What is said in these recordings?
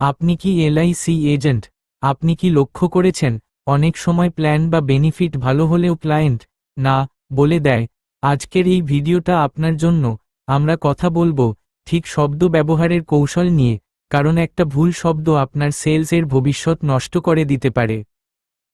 আপনি কি LIC agent? আপনি কি লক্ষ্য করেছেন অনেক সময় প্ল্যান বা বেনিফিট ভালো হলেও ক্লায়েন্ট না বলে দেয়? আজকের এই ভিডিওটা আপনার জন্য। আমরা কথা বলবো ঠিক শব্দ ব্যবহারের কৌশল নিয়ে, কারণ একটা ভুল শব্দ আপনার সেলসের ভবিষ্যৎ নষ্ট করে দিতে পারে।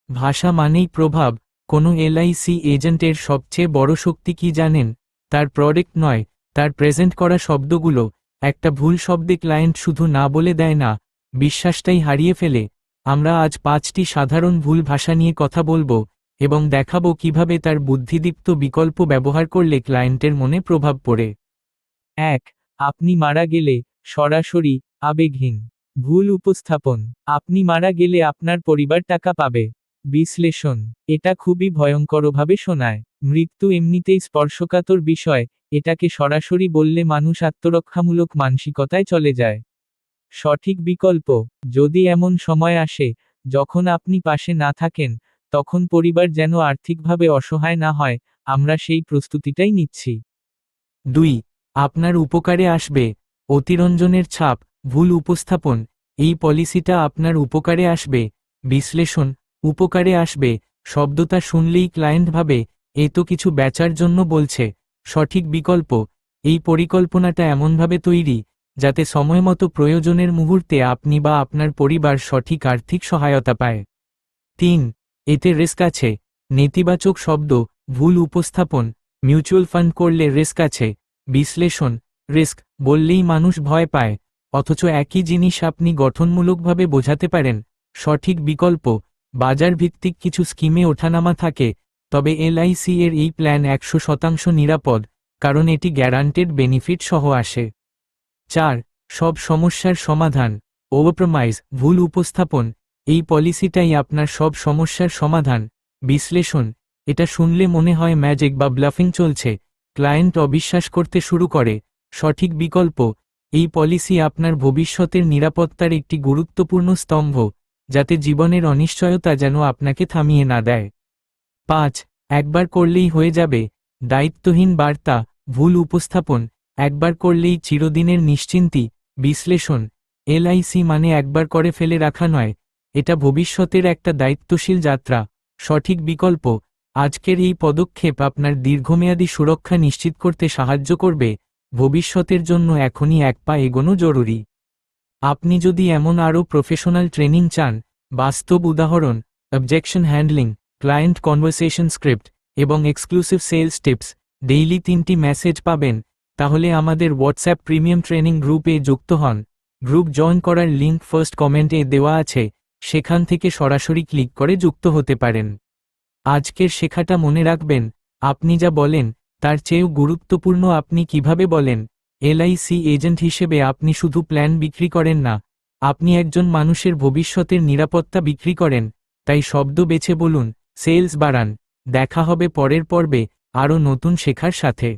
ভাষা মানেই প্রভাব। কোনো এলআইসি এজেন্টের সবচেয়ে বড় শক্তি কি জানেন? তার প্রোডাক্ট নয়, তার প্রেজেন্ট করা শব্দগুলো। একটা ভুল শব্দে ক্লায়েন্ট শুধু না বলে দেয় না, বিশ্বাসটাই হারিয়ে ফেলে। আমরা আজ 5টি সাধারণ ভুল ভাষা নিয়ে কথা বলবো এবং দেখাবো কিভাবে তার বুদ্ধিদীপ্ত বিকল্প ব্যবহার করলে ক্লায়েন্টের মনে প্রভাব পড়ে। 1. আপনি মারা গেলে সরাসরি আবেগহীন ভুল উপস্থাপন। আপনি মারা গেলে আপনার পরিবার টাকা পাবে। বিশ্লেষণ। এটা খুবই ভয়ঙ্করভাবে শোনায়। মৃত্যু এমনিতেই স্পর্শকাতর বিষয়, এটাকে সরাসরি বললে মানুষ আত্মরক্ষামূলক মানসিকতায় চলে যায়। সঠিক বিকল্প। যদি এমন সময় আসে যখন আপনি পাশে না থাকেন, তখন পরিবার যেন আর্থিকভাবে অসহায় না হয়, আমরা সেই প্রস্তুতিটাই নিচ্ছি। 2. আপনার উপকারে আসবে অতিরঞ্জনের ছাপ ভুল উপস্থাপন। এই পলিসিটা আপনার উপকারে আসবে। বিশ্লেষণ। উপকারে আসবে শব্দটা শুনলেই ক্লায়েন্ট ভাবে এ তো কিছু বেচার জন্য বলছে। সঠিক বিকল্প। এই পরিকল্পনাটা এমনভাবে তৈরি যাতে সময়মতো প্রয়োজনের মুহূর্তে আপনি বা আপনার পরিবার সঠিক আর্থিক সহায়তা পায়। 3. এতে রিস্ক আছে নেতিবাচক শব্দ ভুল উপস্থাপন। মিউচুয়াল ফান্ড করলে রিস্ক আছে। বিশ্লেষণ। রিস্ক বললেই মানুষ ভয় পায়, অথচ একই জিনিস আপনি গঠনমূলকভাবে বোঝাতে পারেন। সঠিক বিকল্প। বাজার ভিত্তিক কিছু স্কিমে ওঠানামা থাকে, তবে এলআইসি এর এই প্ল্যান 100% নিরাপদ, কারণ এটি গ্যারান্টেড বেনিফিট সহ আসে। 4. সব সমস্যার সমাধান ওভারপ্রমাইজ ভুল উপস্থাপন। এই পলিসিটাই আপনার সব সমস্যার সমাধান। বিশ্লেষণ। এটা শুনলে মনে হয় ম্যাজিক বা ব্লাফিং চলছে, ক্লায়েন্ট অবিশ্বাস করতে শুরু করে। সঠিক বিকল্প। এই পলিসি আপনার ভবিষ্যতের নিরাপত্তার একটি গুরুত্বপূর্ণ স্তম্ভ, যাতে জীবনের অনিশ্চয়তা যেন আপনাকে থামিয়ে না দেয়। 5. একবার করলেই হয়ে যাবে দায়িত্বহীন বার্তা ভুল উপস্থাপন। একবার করলেই চিরদিনের নিশ্চিন্তি। বিশ্লেষণ। এলআইসি মানে একবার করে ফেলে রাখা নয়, এটা ভবিষ্যতের একটা দায়িত্বশীল যাত্রা। সঠিক বিকল্প। আজকের এই পদক্ষেপ আপনার দীর্ঘমেয়াদী সুরক্ষা নিশ্চিত করতে সাহায্য করবে। ভবিষ্যতের জন্য এখনই এক পা এগোনো জরুরি। আপনি যদি এমন আরও প্রফেশনাল ট্রেনিং চান, বাস্তব উদাহরণ, objection handling, client conversation script এবং এক্সক্লুসিভ সেলস টিপস, ডেইলি 3টি মেসেজ পাবেন, তাহলে আমাদের হোয়াটসঅ্যাপ প্রিমিয়াম ট্রেনিং গ্রুপে যুক্ত হন। গ্রুপ জয়েন করার লিঙ্ক ফার্স্ট কমেন্টে দেওয়া আছে, সেখান থেকে সরাসরি ক্লিক করে যুক্ত হতে পারেন। আজকের শেখাটা মনে রাখবেন, আপনি যা বলেন তার চেয়েও গুরুত্বপূর্ণ আপনি কিভাবে বলেন। এলআইসি এজেন্ট হিসেবে আপনি শুধু প্ল্যান বিক্রি করেন না, আপনি একজন মানুষের ভবিষ্যতের নিরাপত্তা বিক্রি করেন। তাই শব্দ বেছে বলুন, সেলস বাড়ান। দেখা হবে পরের পর্বে আরও নতুন শেখার সাথে।